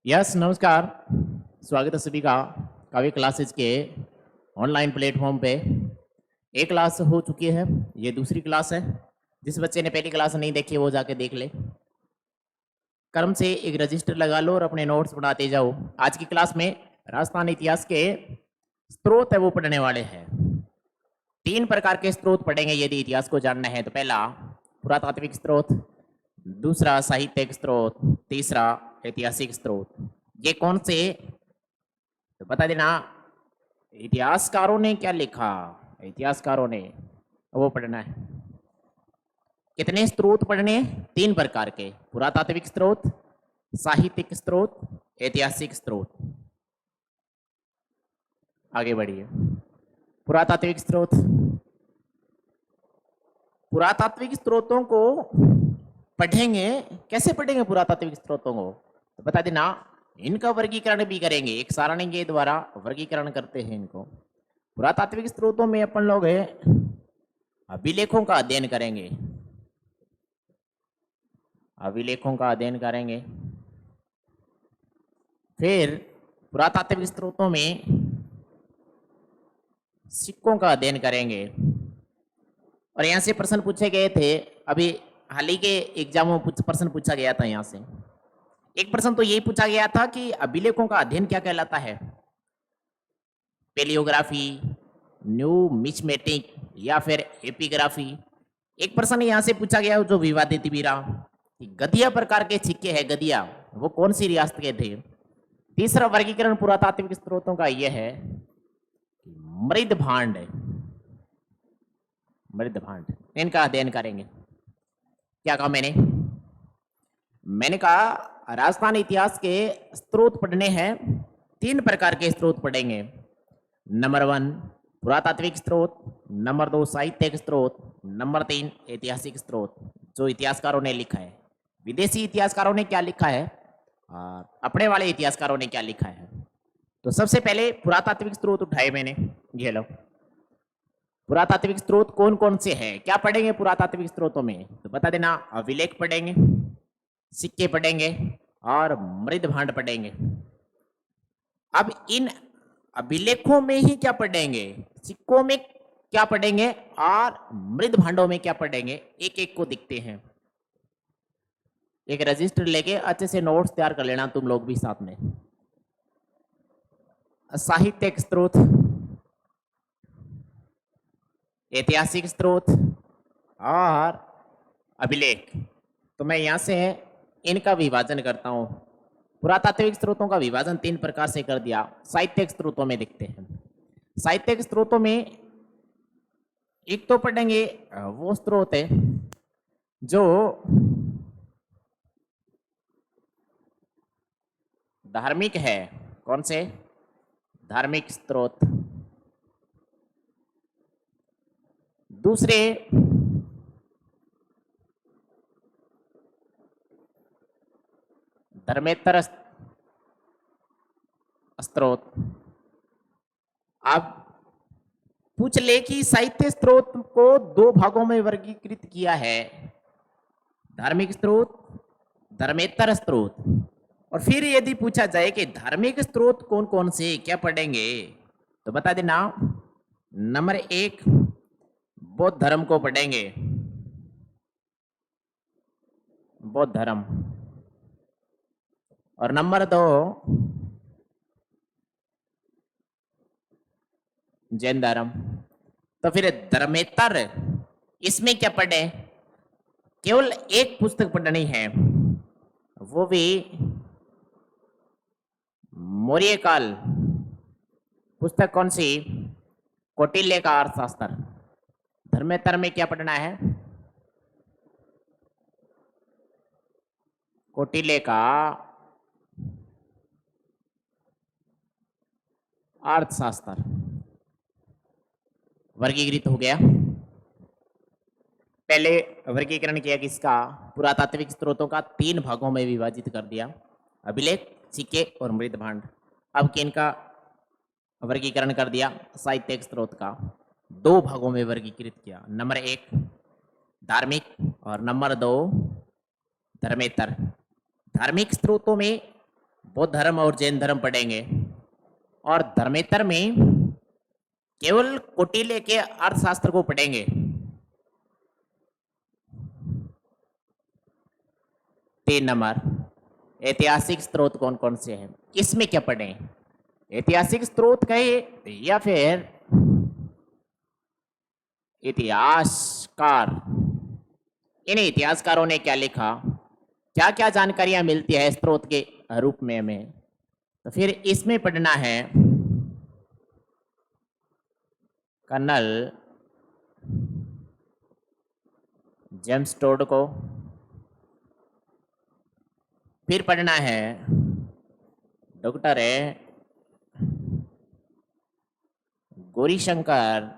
Yes नमस्कार। स्वागत है सभी का काव्य क्लासेज के ऑनलाइन प्लेटफॉर्म पे। एक क्लास हो चुकी है, ये दूसरी क्लास है। जिस बच्चे ने पहली क्लास नहीं देखी वो जाके देख ले। क्रम से एक रजिस्टर लगा लो और अपने नोट्स बनाते जाओ। आज की क्लास में राजस्थान इतिहास के स्रोत है वो पढ़ने वाले हैं। 3 प्रकार के स्रोत पढ़ेंगे यदि इतिहास को जानना है तो। पहला पुरातात्विक स्रोत, दूसरा साहित्यिक स्रोत, तीसरा ऐतिहासिक स्रोत। ये कौन से तो बता देना। इतिहासकारों ने क्या लिखा, इतिहासकारों ने वो पढ़ना है। कितने स्रोत पढ़ने हैं? 3 प्रकार के, पुरातात्विक स्रोत, साहित्यिक स्रोत, ऐतिहासिक स्रोत। आगे बढ़िए। पुरातात्विक स्रोत। पुरातात्विक स्रोतों को पढ़ेंगे, कैसे पढ़ेंगे पुरातात्विक स्रोतों को तो बता देना। इनका वर्गीकरण भी करेंगे, एक सारणी के द्वारा वर्गीकरण करते हैं इनको। पुरातात्विक स्रोतों में अपन लोग अभिलेखों का अध्ययन करेंगे, अभिलेखों का अध्ययन करेंगे। फिर पुरातात्विक स्रोतों में सिक्कों का अध्ययन करेंगे। और यहाँ से प्रश्न पूछे गए थे, अभी हाल ही के एग्जामों में प्रश्न पूछा गया था। यहाँ से एक प्रश्न तो यही पूछा गया था कि अभिलेखों का अध्ययन क्या कहलाता है, पेलियोग्राफी, न्यूमिस्मेटिक या फिर एपिग्राफी। एक प्रश्न यहाँ से पूछा गया जो विवादित भी रहा कि गदिया प्रकार के सिक्के हैं, गदिया वो कौन सी रियासत के थे। तीसरा वर्गीकरण पुरातात्विक स्रोतों का यह है मृद भांड, मृद भांड, इनका अध्ययन करेंगे। क्या कहा मैंने कहा राजस्थान इतिहास के स्रोत पढ़ने हैं। 3 प्रकार के स्रोत पढ़ेंगे। नंबर 1 पुरातात्विक स्रोत, नंबर 2 साहित्यिक स्रोत, नंबर 3 ऐतिहासिक स्रोत जो इतिहासकारों ने लिखा है। विदेशी इतिहासकारों ने क्या लिखा है और अपने वाले इतिहासकारों ने क्या लिखा है। तो सबसे पहले पुरातात्विक स्रोत उठाए मैंने, ये लो। पुरातात्विक स्रोत कौन कौन से हैं, क्या पढ़ेंगे पुरातात्विक स्रोतों में तो बता देना। अभिलेख पढ़ेंगे, सिक्के पढ़ेंगे और मृद भांड पढ़ेंगे। अब इन अभिलेखों में ही क्या पढ़ेंगे, सिक्कों में क्या पढ़ेंगे और मृद भांडों में क्या पढ़ेंगे, एक एक को दिखते हैं। एक रजिस्टर लेके अच्छे से नोट्स तैयार कर लेना तुम लोग भी साथ में। साहित्यिक स्रोत, ऐतिहासिक स्रोत और अभिलेख। तो मैं यहां से इनका विभाजन करता हूं। पुरातात्विक स्रोतों का विभाजन 3 प्रकार से कर दिया। साहित्यिक स्रोतों में दिखते हैं। साहित्यिक स्रोतों में एक तो पढ़ेंगे वो स्रोत है जो धार्मिक है। कौन से? धार्मिक स्रोत। दूसरे धर्मेतर स्रोत। अब पूछ ले कि साहित्य स्रोत को 2 भागों में वर्गीकृत किया है, धार्मिक स्रोत, धर्मेतर स्रोत। और फिर यदि पूछा जाए कि धार्मिक स्रोत कौन कौन से, क्या पढ़ेंगे तो बता देना। नंबर 1 बौद्ध धर्म को पढ़ेंगे, बौद्ध धर्म। और नंबर 2 जैन धर्म। तो फिर धर्मेतर इसमें क्या पढ़े, केवल एक पुस्तक पढ़नी है, वो भी मौर्य काल। पुस्तक कौन सी? कौटिल्य का अर्थशास्त्र। धर्मेतर में क्या पढ़ना है? कौटिल्य का अर्थशास्त्र। वर्गीकृत हो गया। पहले वर्गीकरण किया किसका? पुरातात्विक स्रोतों का 3 भागों में विभाजित कर दिया, अभिलेख, सिक्के और मृद भांड। अब किनका वर्गीकरण कर दिया? साहित्यिक स्रोत का 2 भागों में वर्गीकृत किया। नंबर 1 धार्मिक और नंबर 2 धर्मेतर। धार्मिक स्रोतों में बौद्ध धर्म और जैन धर्म पढ़ेंगे। और धर्मेतर में केवल कौटिल्य के अर्थशास्त्र को पढ़ेंगे। 3 नंबर, ऐतिहासिक स्रोत कौन कौन से हैं, किसमें क्या पढ़ें, ऐतिहासिक स्रोत कहे या फिर इतिहासकार, इन इतिहासकारों ने क्या लिखा, क्या क्या जानकारियां मिलती है स्रोत के रूप में हमें, तो फिर इसमें पढ़ना है कर्नल जेम्स टोड को। फिर पढ़ना है डॉक्टर गौरीशंकर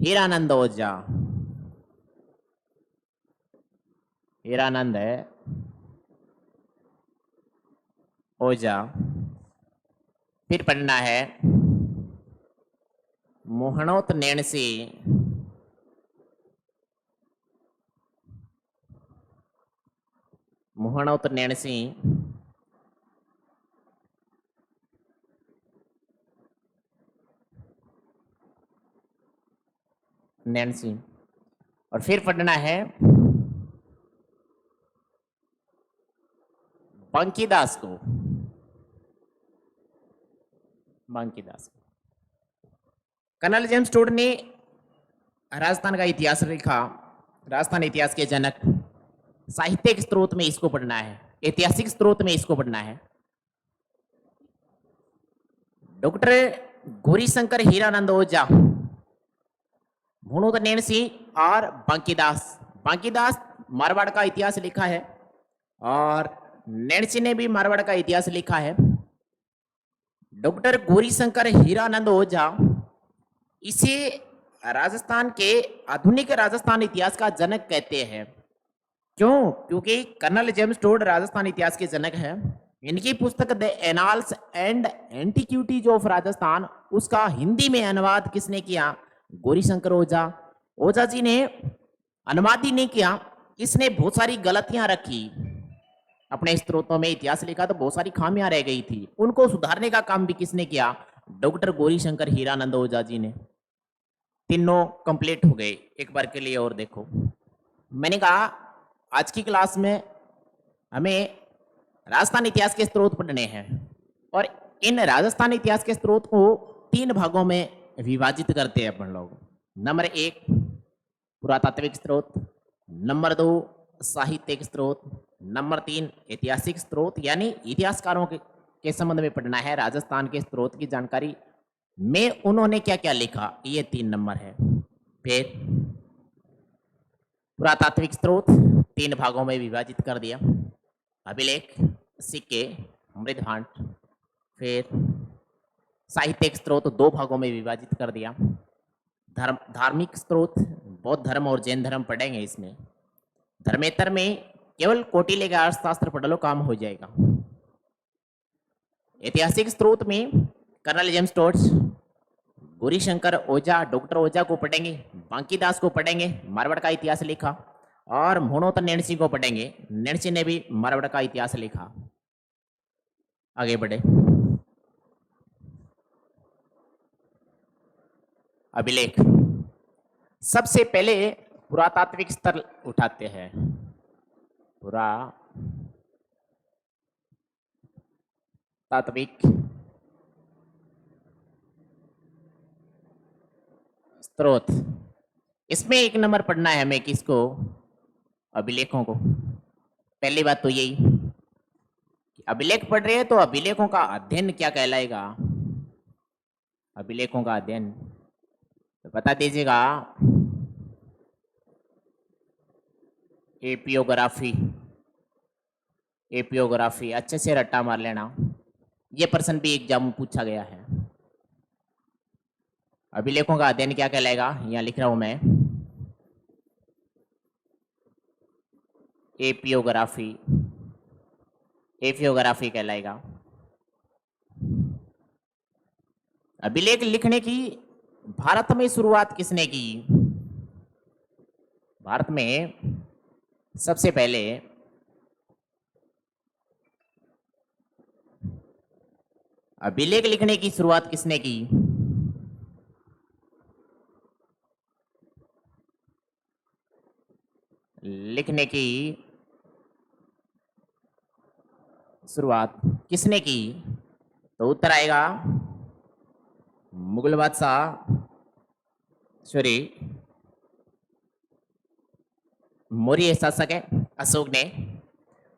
हीरानंद ओझा, हीरानंद ओझा। फिर पढ़ना है मोहनोत नैणसी, मोहनोत नैणसी। नैणसी। और फिर पढ़ना है बंकीदास को, बंकीदास। कर्नल जेम्स टोड ने राजस्थान का इतिहास लिखा, राजस्थान इतिहास के जनक। साहित्यिक स्रोत में इसको पढ़ना है, ऐतिहासिक स्रोत में इसको पढ़ना है डॉक्टर गौरीशंकर हीरानंद ओझा, भुणोत नैणसी और बांकीदास। बांकीदास मारवाड़ का इतिहास लिखा है और नैणसी ने भी मारवाड़ का इतिहास लिखा है। डॉक्टर गौरीशंकर हीरानंद ओझा, इसे राजस्थान के आधुनिक राजस्थान इतिहास का जनक कहते हैं। क्यों? क्योंकि कर्नल जेम्स टोड राजस्थान इतिहास के जनक हैं। इनकी पुस्तक the annals and antiquities of Rajasthan, उसका हिंदी में अनुवाद किसने किया? गौरीशंकर ओझा। ओझा जी ने अनुवाद ही नहीं किया, इसने बहुत सारी गलतियां रखी अपने स्त्रोतों में। इतिहास लिखा तो बहुत सारी खामियां रह गई थी, उनको सुधारने का काम भी किसने किया? डॉक्टर गौरीशंकर हीरानंद ओझा जी ने। तीनों कंप्लीट हो गए। एक बार के लिए और देखो, मैंने कहा आज की क्लास में हमें राजस्थान इतिहास के स्रोत पढ़ने हैं और इन राजस्थान इतिहास के स्रोत को 3 भागों में विभाजित करते हैं अपन लोग। नंबर 1 पुरातात्विक स्रोत, नंबर 2 साहित्यिक स्रोत, नंबर 3 ऐतिहासिक स्रोत, यानी इतिहासकारों के संबंध में पढ़ना है। राजस्थान के स्रोत की जानकारी में उन्होंने क्या क्या लिखा, ये 3 नंबर है। फिर पुरातात्विक स्रोत 3 भागों में विभाजित कर दिया, अभिलेख, सिक्के, मृदभांड। फिर साहित्यिक स्रोत 2 भागों में विभाजित कर दिया। धार्मिक स्रोत बौद्ध धर्म और जैन धर्म पढ़ेंगे इसमें। धर्मेतर में केवल कौटिल्य का अर्थशास्त्र पढ़ लो, काम हो जाएगा। ऐतिहासिक स्रोत में कर्नल जेम्स टोड, गौरीशंकर ओझा, डॉक्टर ओझा को पढ़ेंगे, बांकीदास को पढ़ेंगे, मारवाड़ का इतिहास लिखा, और मोहनोत नैणसी को पढ़ेंगे। नैणसी ने भी मारवाड़ का इतिहास लिखा। आगे बढ़े। अभिलेख, सबसे पहले पुरातात्विक स्तर उठाते हैं। पुरातात्विक स्रोत, इसमें 1 नंबर पढ़ना है हमें, किसको? अभिलेखों को। पहली बात तो यही, अभिलेख पढ़ रहे हैं तो अभिलेखों का अध्ययन क्या कहलाएगा? अभिलेखों का अध्ययन तो बता दीजिएगा, एपियोग्राफी। एपियोग्राफी अच्छे से रट्टा मार लेना, ये प्रश्न भी एग्जाम में पूछा गया है। अभिलेखों का अध्ययन क्या कहलाएगा? यहां लिख रहा हूं मैं, एपियोग्राफी। एपियोग्राफी कहलाएगा। अभिलेख लिखने की भारत में शुरुआत किसने की? भारत में सबसे पहले अभिलेख लिखने की शुरुआत किसने की? लिखने की शुरुआत किसने की? तो उत्तर आएगा मुगल बादशाह सॉरी मौर्य शासक है अशोक ने।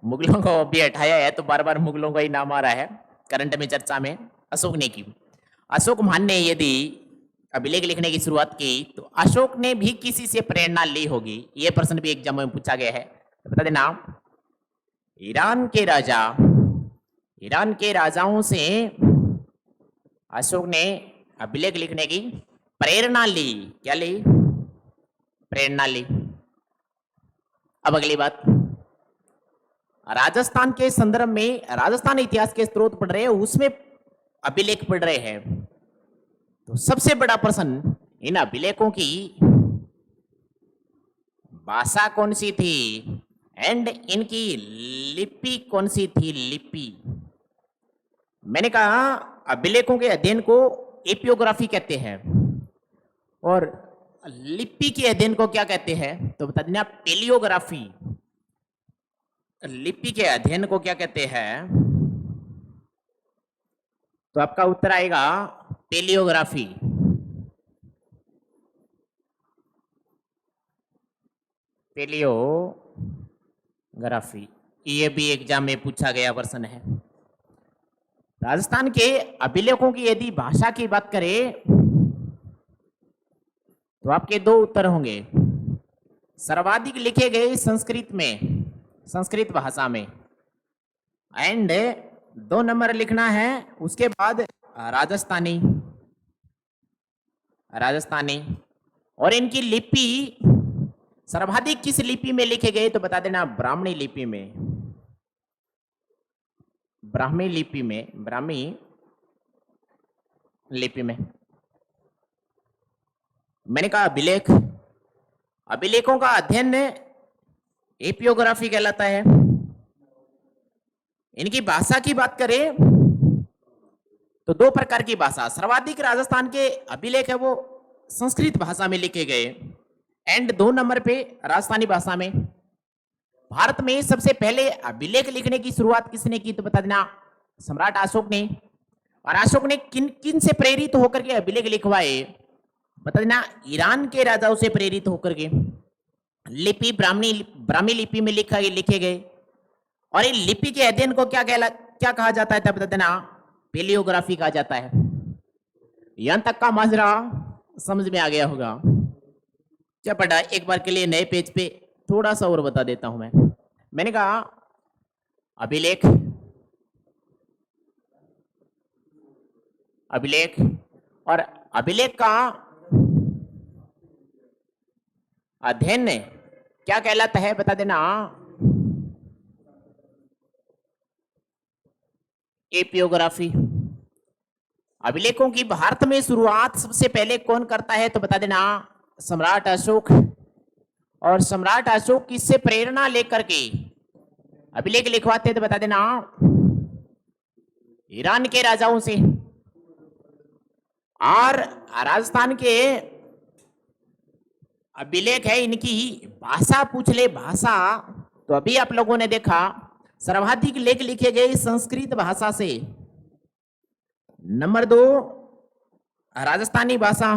मुगलों को भी हटाया है तो बार बार मुगलों का ही नाम आ रहा है करंट में चर्चा में। अशोक ने की। अशोक महान ने यदि अभिलेख लिखने की शुरुआत की तो अशोक ने भी किसी से प्रेरणा ली होगी। यह प्रश्न भी एग्जाम में पूछा गया है, तो बता देना। ईरान के राजाओं से अशोक ने अभिलेख लिखने की प्रेरणा ली। क्या ली? प्रेरणा ली। अब अगली बात, राजस्थान के संदर्भ में राजस्थान इतिहास के स्रोत पढ़ रहे हैं, उसमें अभिलेख पढ़ रहे हैं। तो सबसे बड़ा प्रश्न, इन अभिलेखों की भाषा कौन सी थी एंड इनकी लिपि कौन सी थी? लिपि। मैंने कहा अभिलेखों के अध्ययन को एपियोग्राफी कहते हैं और लिपि के अध्ययन को क्या कहते हैं? तो बता देना पेलियोग्राफी। लिपि के अध्ययन को क्या कहते हैं? तो आपका उत्तर आएगा पेलियोग्राफी। पेलियोग्राफी ये भी एग्जाम में पूछा गया प्रश्न है। राजस्थान के अभिलेखों की यदि भाषा की बात करें तो आपके दो उत्तर होंगे। सर्वाधिक लिखे गए संस्कृत में, संस्कृत भाषा में, एंड 2 नंबर लिखना है उसके बाद राजस्थानी। और इनकी लिपि सर्वाधिक किस लिपि में लिखे गए? तो बता देना ब्राह्मणी लिपि में। ब्राह्मी लिपि में। मैंने कहा अभिलेखों का अध्ययन एपियोग्राफी कहलाता है। इनकी भाषा की बात करें तो 2 प्रकार की भाषा। सर्वाधिक राजस्थान के अभिलेख है वो संस्कृत भाषा में लिखे गए, एंड 2 नंबर पे राजस्थानी भाषा में। भारत में सबसे पहले अभिलेख लिखने की शुरुआत किसने की? तो बता देना सम्राट अशोक ने। और अशोक ने किन से प्रेरित होकर के अभिलेख लिखवाए? बता देना ईरान के राजाओं से प्रेरित होकर के। लिपि ब्राह्मी लिपि में लिखे गए। और इन लिपि के अध्ययन को क्या कहा जाता है? तब बता देना पेलियोग्राफी कहा जाता है। यहां तक का माजरा समझ में आ गया होगा। क्या पढ़ा? एक बार के लिए नए पेज पे थोड़ा सा और बता देता हूं मैं। मैंने कहा अभिलेख और अभिलेख का अध्ययन क्या कहलाता है? बता देना एपियोग्राफी। अभिलेखों की भारत में शुरुआत सबसे पहले कौन करता है? तो बता देना सम्राट अशोक। और सम्राट अशोक किससे प्रेरणा लेकर के अभिलेख लिखवाते? तो बता देना ईरान के राजाओं से। और राजस्थान के अभिलेख है, इनकी भाषा पूछ ले, भाषा तो अभी आप लोगों ने देखा सर्वाधिक लेख लिखे गए संस्कृत भाषा से। नंबर 2 राजस्थानी भाषा,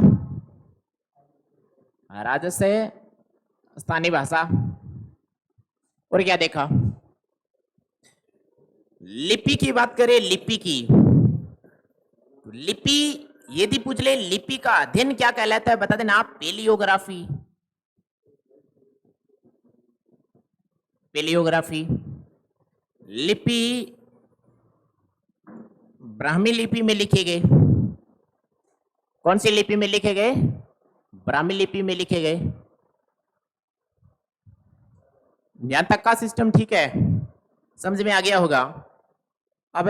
राजस्थानी भाषा। और क्या देखा? लिपि की बात करें, लिपि यदि पूछ ले लिपि का अध्ययन क्या कहलाता है? बता देना आप पेलियोग्राफी। लिपि ब्राह्मी लिपि में लिखे गए। कौन सी लिपि में लिखे गए? ब्राह्मी लिपि में लिखे गए। यहां तक का सिस्टम ठीक है, समझ में आ गया होगा। अब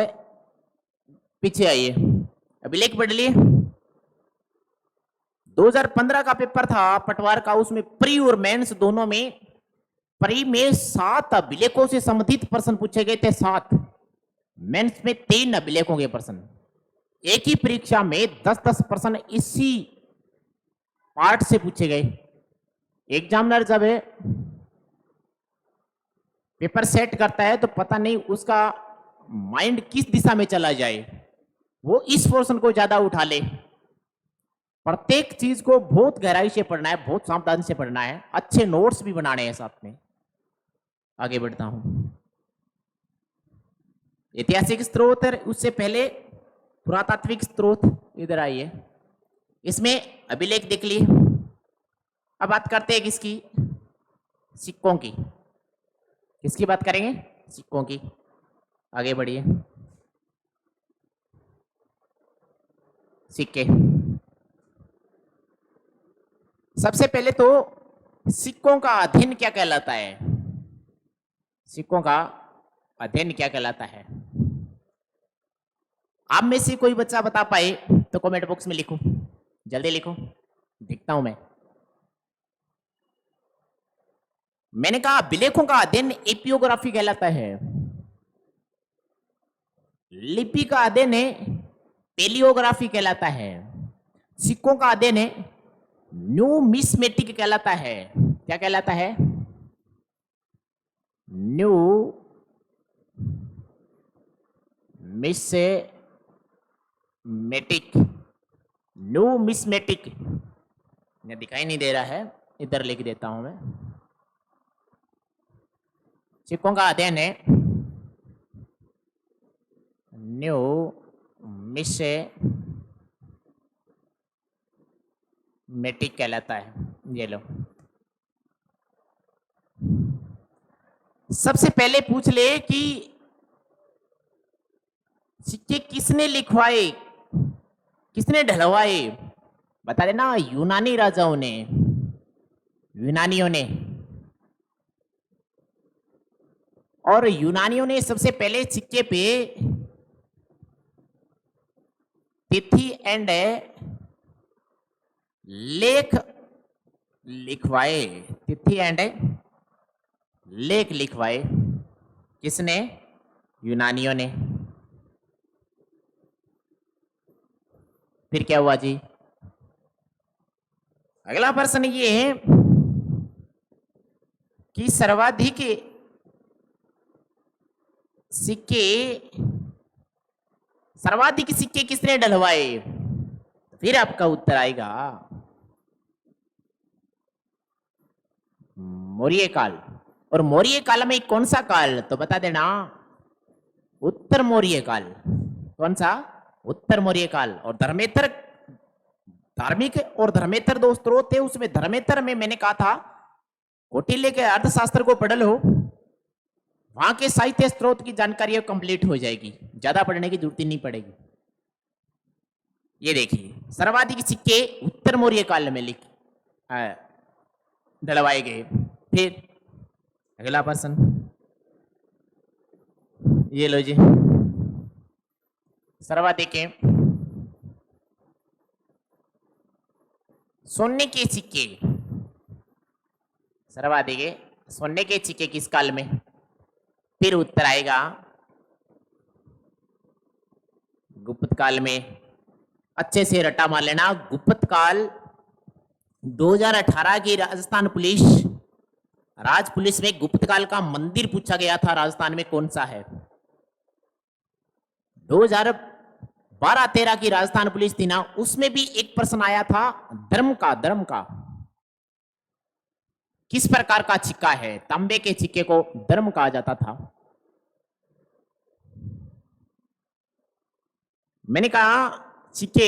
पीछे आइए, अभिलेख पढ़ लिए। 2015 का पेपर था पटवार का, उसमें प्री और मेंस दोनों में, प्री में 7 अभिलेखों से संबंधित प्रश्न पूछे गए थे, 7। मेंस में 3 अभिलेखों के प्रश्न। एक ही परीक्षा में 10-10 प्रश्न इसी पार्ट से पूछे गए। एग्जामिनर जब पेपर सेट करता है तो पता नहीं उसका माइंड किस दिशा में चला जाए, वो इस पोर्शन को ज्यादा उठा ले। प्रत्येक चीज को बहुत गहराई से पढ़ना है, बहुत सावधानी से पढ़ना है, अच्छे नोट्स भी बनाने हैं साथ में। आगे बढ़ता हूं। ऐतिहासिक स्रोत, उससे पहले पुरातात्विक स्रोत। इधर आइए, इसमें अभिलेख देख लिए। अब बात करते हैं किसकी? सिक्कों की। किसकी बात करेंगे? सिक्कों की। आगे बढ़िए। सिक्के। सबसे पहले तो सिक्कों का अध्ययन क्या कहलाता है? सिक्कों का अध्ययन क्या कहलाता है? आप में से कोई बच्चा बता पाए तो कमेंट बॉक्स में लिखो, जल्दी लिखो, देखता हूं मैं। मैंने कहा अभिलेखों का अध्ययन एपियोग्राफी कहलाता है। लिपि का अध्ययन है पेलियोग्राफी कहलाता है। सिक्कों का अध्ययन है न्यूमिस्मेटिक कहलाता है। क्या कहलाता है? न्यूमिस्मेटिक। न्यूमिस्मेटिक दिखाई नहीं दे रहा है, इधर लिख देता हूं मैं। सिक्कों का अध्ययन है न्यूमिस्मेटिक कहलाता है। ये लो, सबसे पहले पूछ ले कि सिक्के किसने लिखवाए, किसने ढलवाए? बता देना। यूनानी राजाओं ने, यूनानियों ने। और यूनानियों ने सबसे पहले सिक्के पे तिथि एंड लेख लिखवाए। तिथि एंड लेख लिखवाए। किसने? यूनानियों ने। फिर क्या हुआ जी? अगला प्रश्न ये है कि सर्वाधिक सिक्के किसने डलवाए? फिर आपका उत्तर आएगा मौर्य काल। और मौर्य काल में कौन सा काल? तो बता देना, उत्तर मौर्य काल। कौन सा? उत्तर मौर्य काल। और धर्मेतर, धार्मिक और धर्मेतर दो स्रोत थे। उसमें धर्मेतर में मैंने कहा था कौटिल्य के अर्थशास्त्र को पढ़ लो, वहां के साहित्य स्रोत की जानकारी कंप्लीट हो जाएगी, ज्यादा पढ़ने की जरूरत ही नहीं पड़ेगी। ये देखिए, सर्वाधिक सिक्के उत्तर मौर्य काल में डलवाए गए। फिर अगला प्रश्न ये लो जी, सर्वाधिक सोने के सिक्के, सर्वाधिक सोने के सिक्के किस काल में? फिर उत्तर आएगा गुप्त काल में। अच्छे से रट्टा मार लेना। गुप्त काल 2018 की राजस्थान पुलिस, राज पुलिस में गुप्त काल का मंदिर पूछा गया था, राजस्थान में कौन सा है? 2012-13 की राजस्थान पुलिस थी ना, उसमें भी एक प्रश्न आया था धर्म का। धर्म का किस प्रकार का सिक्का है? तांबे के सिक्के को धर्म कहा जाता था। मैंने कहा सिक्के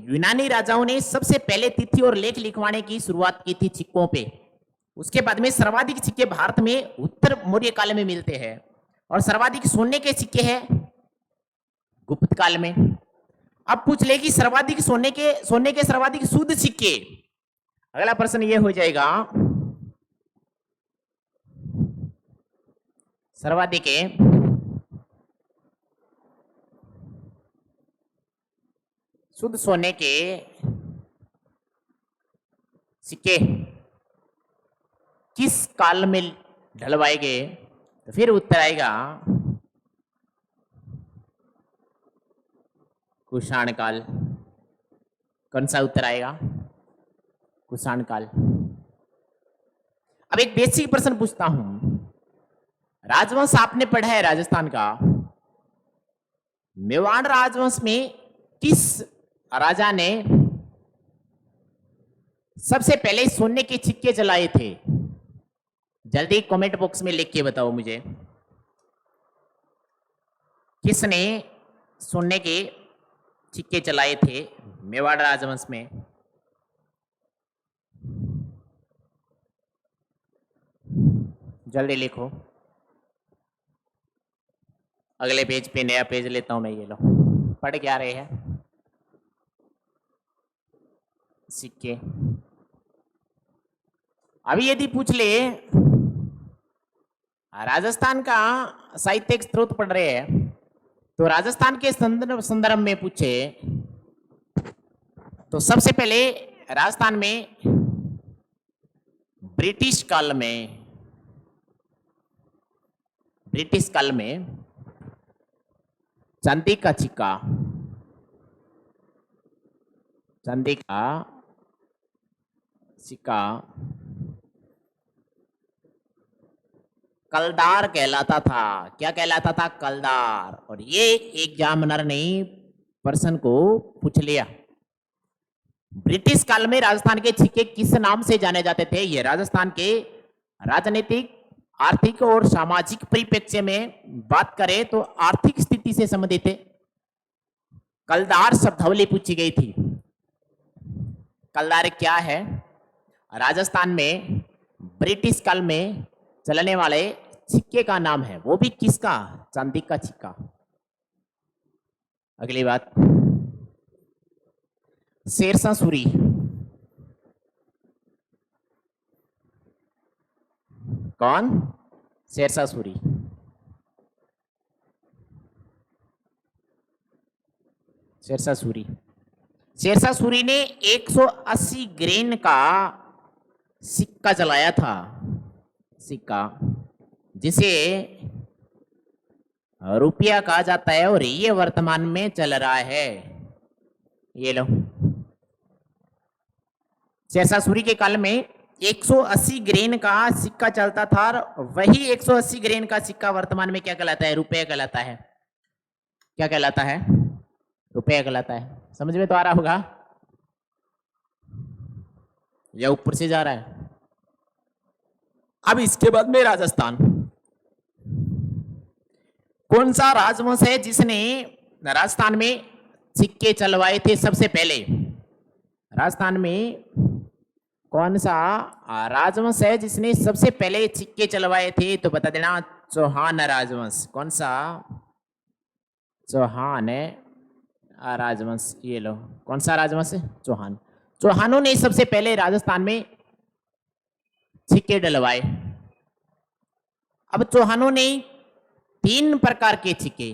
यूनानी राजाओं ने सबसे पहले तिथि और लेख लिखवाने की शुरुआत की थी सिक्कों पे। उसके बाद में सर्वाधिक सिक्के भारत में उत्तर मौर्य काल में मिलते हैं, और सर्वाधिक सोने के सिक्के हैं गुप्त काल में। अब पूछ ले कि सोने के सर्वाधिक शुद्ध सिक्के। अगला प्रश्न ये हो जाएगा, सर्वाधिक शुद्ध सोने के सिक्के किस काल में ढलवाए गए? तो फिर उत्तर आएगा कुषाण काल। कौन सा उत्तर आएगा? कुषाण काल। अब एक बेसिक प्रश्न पूछता हूं, राजवंश आपने पढ़ा है राजस्थान का, मेवाड़ राजवंश में किस राजा ने सबसे पहले सोने के सिक्के जलाए थे? जल्दी कमेंट बॉक्स में लिख के बताओ मुझे, किसने सोने के सिक्के जलाए थे मेवाड़ राजवंश में? जल्दी लिखो। अगले पेज पे नया पेज लेता हूं मैं, ये लो। पढ़ क्या रहे हैं? सिक्के। अभी यदि पूछ ले राजस्थान का साहित्यिक स्रोत पढ़ रहे हैं, तो राजस्थान के संदर्भ में पूछे तो सबसे पहले राजस्थान में ब्रिटिश काल में चांदी का सिक्का, चांदी का सिक्का कलदार कहलाता था। क्या कहलाता था? कलदार। और ये एग्जामिनर ने पर्सन को पूछ लिया, ब्रिटिश काल में राजस्थान के सिक्के किस नाम से जाने जाते थे? ये राजस्थान के राजनीतिक, आर्थिक और सामाजिक परिप्रेक्ष्य में बात करें तो आर्थिक स्थिति से संबंधित थे। कलदार शब्दावली पूछी गई थी। कलदार क्या है? राजस्थान में ब्रिटिश काल में चलने वाले सिक्के का नाम है, वो भी किसका? चांदी का सिक्का। अगली बात, शेरशाह सूरी। कौन? शेरशाह सूरी। शेरशाह सूरी। शेरशाह सूरी ने 180 ग्रेन का सिक्का जलाया था, सिक्का जिसे रुपया कहा जाता है, और ये वर्तमान में चल रहा है। ये लो, शेरशाह सूरी के काल में 180 ग्रेन का सिक्का चलता था, और वही 180 ग्रेन का सिक्का वर्तमान में क्या कहलाता है? रुपया कहलाता है। क्या कहलाता है? रुपया कहलाता है। समझ में तो आ रहा होगा, या ऊपर से जा रहा है? अब इसके बाद में राजस्थान, कौन सा राजवंश है जिसने राजस्थान में सिक्के चलवाए थे सबसे पहले? राजस्थान में कौन सा राजवंश है जिसने सबसे पहले सिक्के चलवाए थे? तो बता देना, चौहान राजवंश। कौन सा? चौहान राजवंश। ये लो, कौन सा राजवंश है? चौहान। चौहानों ने सबसे पहले राजस्थान में सिक्के डलवाए। अब चौहानों ने 3 प्रकार के सिक्के,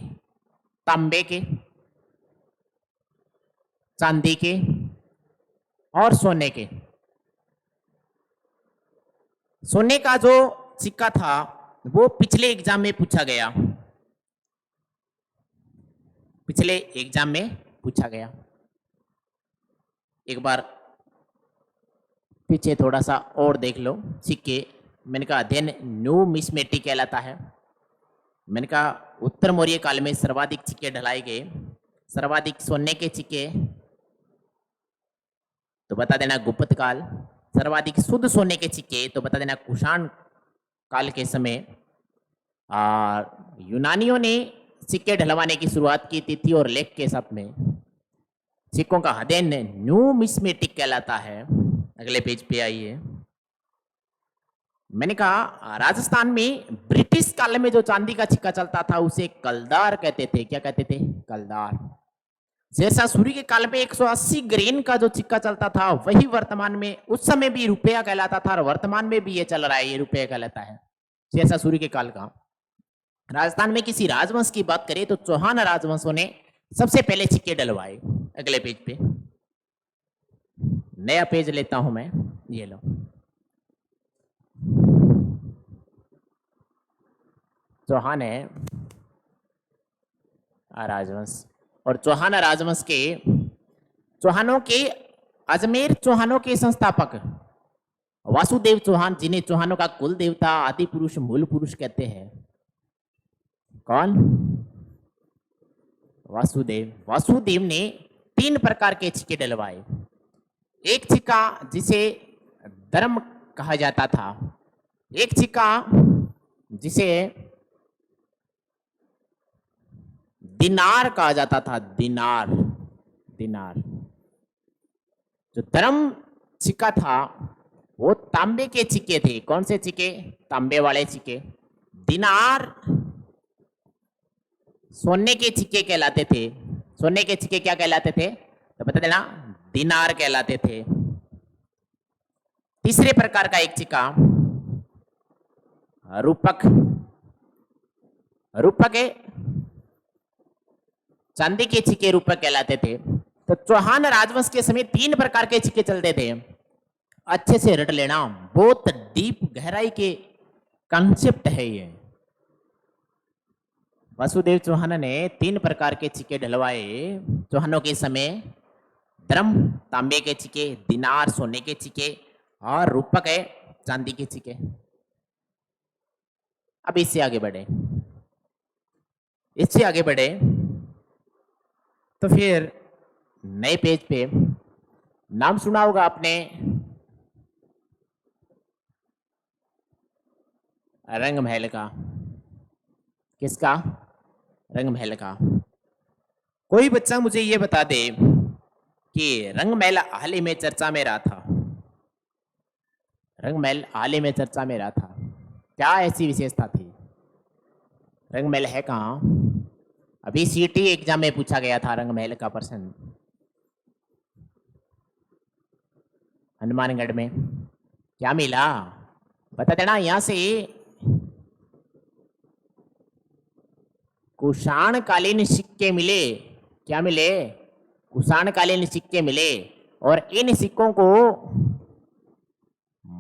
तांबे के, चांदी के और सोने के। सोने का जो सिक्का था वो पिछले एग्जाम में पूछा गया, पिछले एग्जाम में पूछा गया। एक बार पीछे थोड़ा सा और देख लो सिक्के। मैंने कहा अध्ययन न्यूमिस्मेटिक कहलाता है। मैंने कहा उत्तर मौर्य काल में सर्वाधिक सिक्के ढलाए गए, सर्वाधिक सोने के सिक्के तो बता देना गुप्त काल। सर्वाधिक शुद्ध सोने के सिक्के तो बता देना कुषाण काल के समय। यूनानियों ने सिक्के ढलवाने की शुरुआत की तिथि और लेख के साथ में सिक्कों का अध्ययन न्यूमिस्मेटिक कहलाता है। अगले पेज पे आइए। मैंने कहा राजस्थान में ब्रिटिश काल में जो चांदी का सिक्का चलता था उसे कलदार कहते थे। क्या कहते थे? कलदार। शेरशाह सूरी के काल में 180 ग्रेन का जो सिक्का चलता था वही वर्तमान में, उस समय भी रुपया कहलाता था और वर्तमान में भी ये चल रहा है, ये रुपया कहलाता है। शेरशाह सूरी के काल का। राजस्थान में किसी राजवंश की बात करें तो चौहान राजवंशों ने सबसे पहले सिक्के डलवाए। अगले पेज पे नया पेज लेता हूं मैं, ये लो। चौहान है राजवंश, और चौहान राजवंश के चौहानों के अजमेर चौहानों के संस्थापक वासुदेव चौहान, जिन्हें चौहानों का कुल देवता, आदि पुरुष, मूल पुरुष कहते हैं। कौन? वासुदेव। वासुदेव ने 3 प्रकार के सिक्के डलवाए। एक सिक्का जिसे धर्म कहा जाता था, एक सिक्का जिसे दिनार कहा जाता था, दिनार। दिनार जो धर्म सिक्का था वो तांबे के सिक्के थे। कौन से सिक्के? तांबे वाले सिक्के। दिनार सोने के सिक्के कहलाते थे। सोने के सिक्के क्या कहलाते थे तो बता देना, दिनार कहलाते थे। तीसरे प्रकार का एक सिक्का रूपक। रूपक है, चांदी के सिक्के रूपक कहलाते थे। तो चौहान राजवंश के समय 3 प्रकार के सिक्के चलते थे। अच्छे से रट लेना, बहुत डीप गहराई के कॉन्सेप्ट है ये। वासुदेव चौहान ने 3 प्रकार के सिक्के ढलवाए चौहानों के समय। धर्म तांबे के सिक्के, दिनार सोने के सिक्के, और रूपक है चांदी के सिक्के। अब इससे आगे बढ़े, इससे आगे बढ़े तो फिर नए पेज पे नाम सुना होगा आपने, रंग महल का। किसका? रंग महल का। कोई बच्चा मुझे ये बता दे कि रंग महल हाल ही में चर्चा में रहा था। रंग महल हाल ही में चर्चा में रहा था, क्या ऐसी विशेषता थी? रंग महल है कहाँ? अभी सीटी एग्जाम में पूछा गया था रंग महल का प्रश्न, हनुमानगढ़ में। क्या मिला बता देना। यहां से कुषाण कालीन सिक्के मिले। क्या मिले? कुषाण कालीन सिक्के मिले। और इन सिक्कों को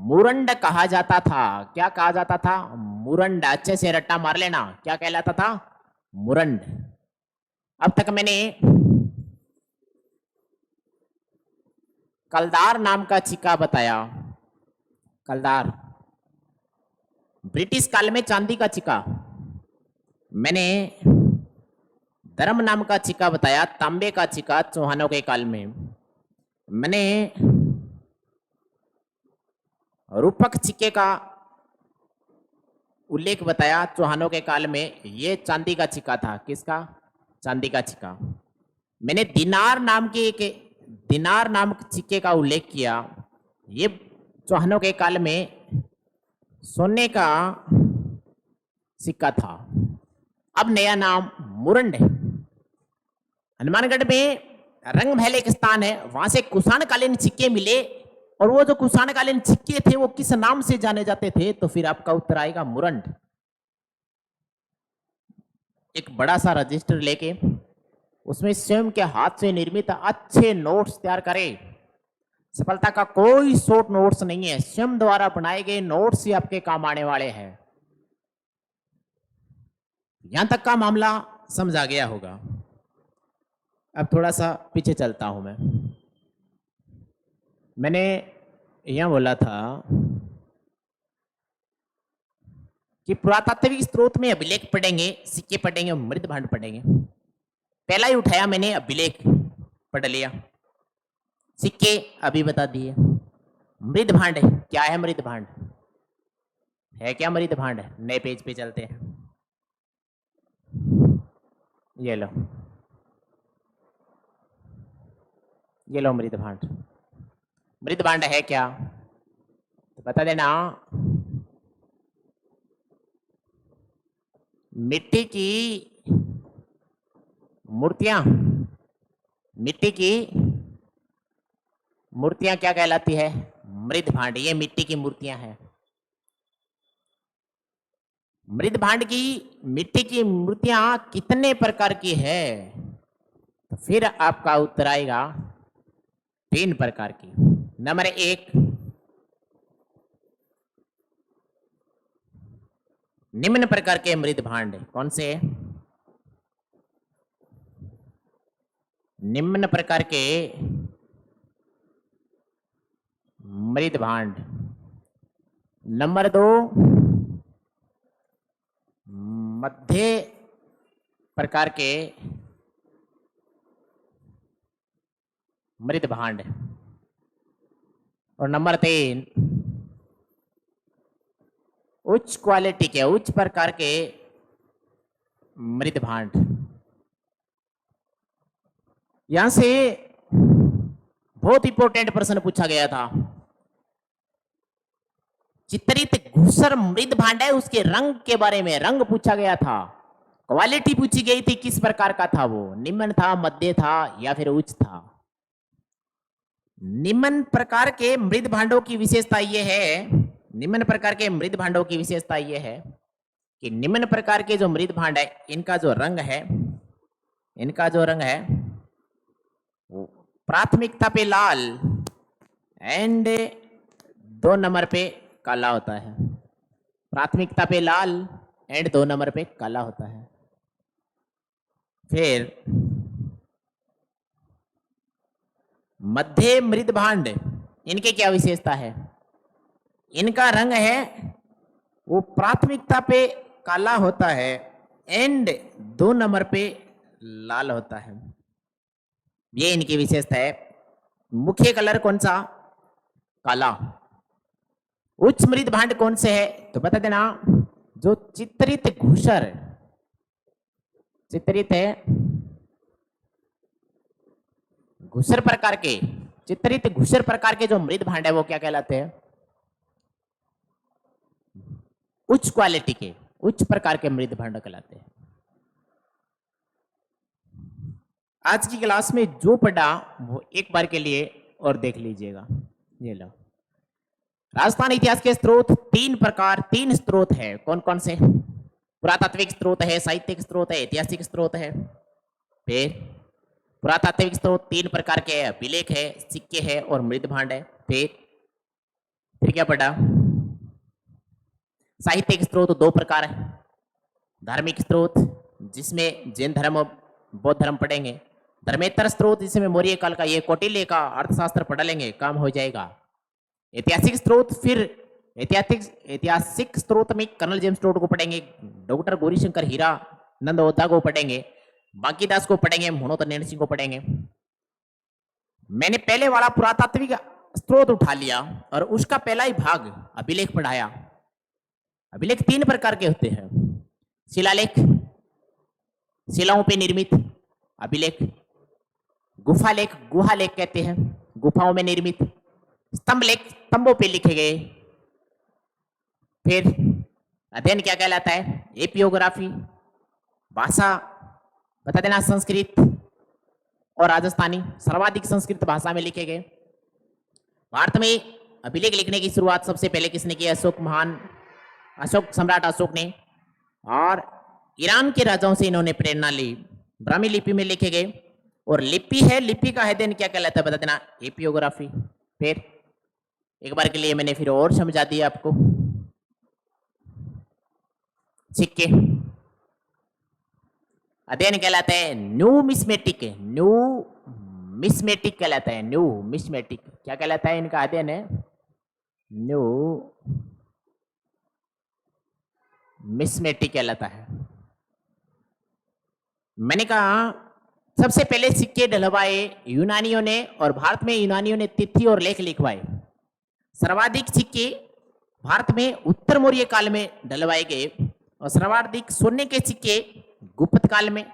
मुरंड कहा जाता था। क्या कहा जाता था? मुरंड। अच्छे से रट्टा मार लेना, क्या कहलाता था? मुरंड। अब तक मैंने कलदार नाम का सिक्का बताया। कलदार ब्रिटिश काल में चांदी का सिक्का। मैंने धर्म नाम का सिक्का बताया, तांबे का सिक्का चौहानों के काल में। मैंने रूपक सिक्के का उल्लेख बताया चौहानों के काल में, ये चांदी का सिक्का था। किसका? चांदी का सिक्का। मैंने दिनार नाम के एक दिनार नामक सिक्के का उल्लेख किया, ये चौहानों के काल में सोने का सिक्का था। अब नया नाम मुरंड है। हनुमानगढ़ में रंग महल एक स्थान है, वहां से कुषाण कालीन सिक्के मिले। और वो जो कुषाण कालीन सिक्के थे वो किस नाम से जाने जाते थे? तो फिर आपका उत्तर आएगा मुरंड। एक बड़ा सा रजिस्टर लेके उसमें स्वयं के हाथ से निर्मित अच्छे नोट्स तैयार करें। सफलता का कोई शॉर्ट नोट्स नहीं है, स्वयं द्वारा बनाए गए नोट्स ही आपके काम आने वाले हैं। यहां तक का मामला समझ आ गया होगा। अब थोड़ा सा पीछे चलता हूं मैंने यह बोला था कि पुरातात्विक स्रोत में अभिलेख पढ़ेंगे, सिक्के पढ़ेंगे, मृद भांड पढ़ेंगे। पहला ही उठाया मैंने, अभिलेख पढ़ लिया, सिक्के अभी बता दिए। मृद भांड क्या है? मृद भांड है क्या? मृद भांड नए पेज पे चलते हैं। ये लो, ये लो मृद भांड। मृद भांड है क्या तो बता देना। मिट्टी की मूर्तियां, मिट्टी की मूर्तियां क्या कहलाती है? मृद भांड। ये मिट्टी की मूर्तियां हैं। मृद भांड की मिट्टी की मूर्तियां कितने प्रकार की है? तो फिर आपका उत्तर आएगा 3 प्रकार की। नंबर 1, निम्न प्रकार के मृद भांड कौन से? निम्न प्रकार के मृद भांड। नंबर 2, मध्य प्रकार के मृद भांड। और नंबर 3, उच्च क्वालिटी के उच्च प्रकार के मृद भांड। यहां से बहुत इंपॉर्टेंट प्रश्न पूछा गया था। चित्रित घूसर मृद भांड है, उसके रंग के बारे में रंग पूछा गया था। क्वालिटी पूछी गई थी, किस प्रकार का था वो, निम्न था, मध्य था या फिर उच्च था। निम्न प्रकार के मृद भांडों की विशेषता ये है, निम्न प्रकार के मृद भांडों की विशेषता ये है कि निम्न प्रकार के जो मृद भांड है, इनका जो रंग है, इनका जो रंग है वो प्राथमिकता पे लाल एंड 2 नंबर पे काला होता है। प्राथमिकता पे लाल एंड 2 नंबर पे काला होता है। फिर मध्य मृद भांड, इनके क्या विशेषता है, इनका रंग है वो प्राथमिकता पे काला होता है एंड 2 नंबर पे लाल होता है। ये इनकी विशेषता है। मुख्य कलर कौन सा, काला। उच्च मृद भांड कौन से है तो बता देना, जो चित्रित घूसर, चित्रित है घूसर प्रकार के, चित्रित घूसर प्रकार के जो मृद भांड है वो क्या कहलाते हैं, उच्च क्वालिटी के, उच्च प्रकार के मृद भांड कहलाते हैं। आज की क्लास में जो पढ़ा वो एक बार के लिए और देख लीजिएगा। ये लो, राजस्थान इतिहास के स्रोत 3 प्रकार, 3 स्रोत है। कौन कौन से, पुरातात्विक स्रोत है, साहित्यिक स्रोत है, ऐतिहासिक स्रोत है। फिर पुरातात्विक स्रोत 3 प्रकार के है, अभिलेख है, सिक्के है और मृद भांड है। फिर क्या पढ़ा, साहित्यिक स्रोत 2 प्रकार है, धार्मिक स्रोत जिसमें जैन धर्म और बौद्ध धर्म पढ़ेंगे, धर्मेतर स्रोत जिसमें मौर्य काल का ये कौटिल्य का अर्थशास्त्र पढ़ लेंगे, काम हो जाएगा। ऐतिहासिक स्रोत, फिर ऐतिहासिक स्रोत में कर्नल जेम्स टोड को पढ़ेंगे, डॉक्टर गौरीशंकर हीरा नंद ओझा को पढ़ेंगे, बांकीदास को पढ़ेंगे, मोहनोत नैन सिंह को पढ़ेंगे। मैंने पहले वाला पुरातात्विक स्रोत उठा लिया और उसका पहला ही भाग अभिलेख पढ़ाया। अभिलेख 3 प्रकार के होते हैं, शिलालेख, शिलाओं पे निर्मित अभिलेख, गुफालेख, गुहालेख कहते हैं, गुफाओं में निर्मित, स्तंभ लेख, स्तंभों पे लिखे गए। फिर अध्ययन क्या कहलाता है, एपियोग्राफी, भाषा बता देना, संस्कृत और राजस्थानी, सर्वाधिक संस्कृत भाषा में लिखे गए। भारत में अभिलेख लिखने की शुरुआत सबसे पहले किसने की, अशोक महान, अशोक सम्राट अशोक ने, और ईरान के राजाओं से इन्होंने प्रेरणा ली। ब्राह्मी लिपि में लिखे गए और लिपि है, लिपि का अध्ययन क्या कहलाता है बता देना, एपियोग्राफी। फिर एक बार के लिए मैंने फिर और समझा दिया आपको, सिक्के अध्ययन कहलाता है न्यूमिस्मेटिक, न्यूमिस्मेटिक कहलाता है, न्यूमिस्मेटिक क्या कहलाता है, इनका अध्ययन है न्यूमिस्मेटिक कहलाता है। मैंने कहा सबसे पहले सिक्के डलवाए यूनानियों ने, और भारत में यूनानियों ने तिथि और लेख लिखवाए। सर्वाधिक सिक्के भारत में उत्तर मौर्य काल में डलवाए गए और सर्वाधिक सोने के सिक्के गुप्त काल में,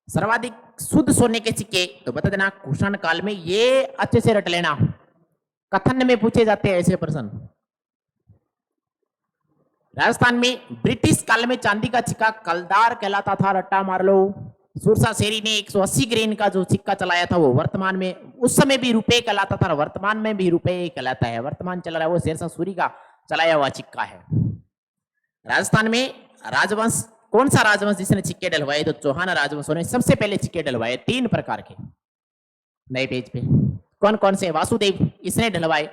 सर्वाधिक शुद्ध सोने के सिक्के तो बता देना कुषाण काल में। ये अच्छे से रट लेना, कथन में पूछे जाते हैं ऐसे प्रश्न। राजस्थान में ब्रिटिश काल में चांदी का सिक्का कलदार कहलाता था, रट्टा मार लो। सुरसा शेरी ने 180 ग्रेन का जो सिक्का चलाया था वो वर्तमान में, उस समय भी रुपए कहलाता था, वर्तमान में भी रुपए कहलाता है। वर्तमान चल रहा है वो शेरशाह सूरी का चलाया हुआ सिक्का है। राजस्थान में राजवंश, कौन सा राजवंश जिसने सिक्के डलवाए, तो चौहान राजवंशों ने सबसे पहले सिक्के डलवाए 3 प्रकार के। नए पेज पे कौन कौन से, वासुदेव इसने डलवाए,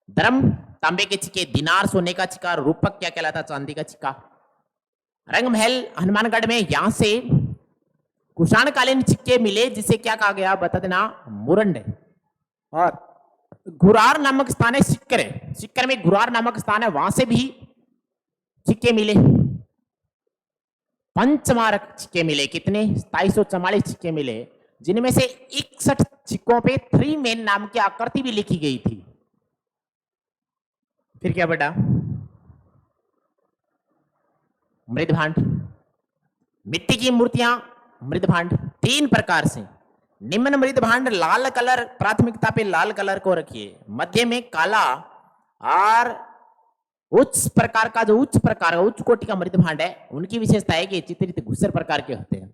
धर्म तांबे के सिक्के, दिनार सोने का सिक्का, रूपक क्या कहलाता चांदी का सिक्का। रंगमहल हनुमानगढ़ में, यहां से कुषाणकालीन सिक्के मिले जिसे क्या कहा गया बता देना, मुरंड। और घुरार नामक स्थान है सिक्कर है, सिक्कर में घुरार नामक स्थान है, वहां से भी सिक्के मिले। पंचमारक सिक्के मिले, कितने? 2744 सिक्के मिले, जिनमें से 61 सिक्कों पे 3 मेन नाम की आकृति भी लिखी गई थी। फिर क्या बेटा? मृदभांड, मिट्टी की मूर्तियां, मृदभांड 3 प्रकार से। निम्न मृदभांड लाल कलर, प्राथमिकता पे लाल कलर को रखिए, मध्य में काला, और उच्च प्रकार का जो उच्च प्रकार उच्च कोटि का मृदभांड है उनकी विशेषता है कि चित्रित घुसर प्रकार के होते हैं।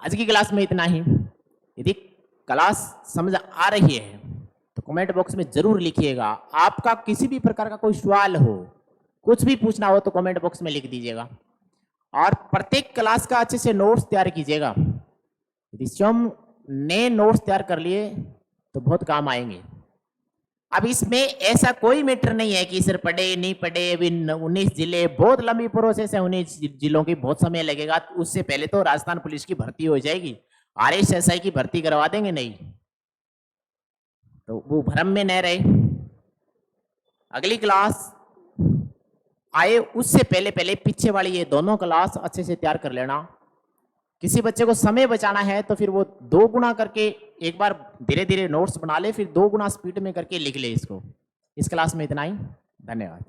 आज की क्लास में इतना ही। यदि क्लास समझ आ रही है तो कमेंट बॉक्स में जरूर लिखिएगा। आपका किसी भी प्रकार का कोई सवाल हो, कुछ भी पूछना हो तो कमेंट बॉक्स में लिख दीजिएगा, और प्रत्येक क्लास का अच्छे से नोट्स तैयार कीजिएगा। यदि स्वयं नए नोट्स तैयार कर लिए तो बहुत काम आएंगे। अब इसमें ऐसा कोई मैटर नहीं है कि सर पढ़े नहीं पढ़े, अभी 19 जिले, बहुत लंबी प्रोसेस है, 19 जिलों की बहुत समय लगेगा। उससे पहले तो राजस्थान पुलिस की भर्ती हो जाएगी, RSSI की भर्ती करवा देंगे, नहीं तो वो भ्रम में न रहे। अगली क्लास आए उससे पहले पहले पीछे वाली ये दोनों क्लास अच्छे से तैयार कर लेना। किसी बच्चे को समय बचाना है तो फिर वो 2 गुना करके एक बार धीरे धीरे नोट्स बना ले, फिर 2 गुना स्पीड में करके लिख ले इसको। इस क्लास में इतना ही, धन्यवाद।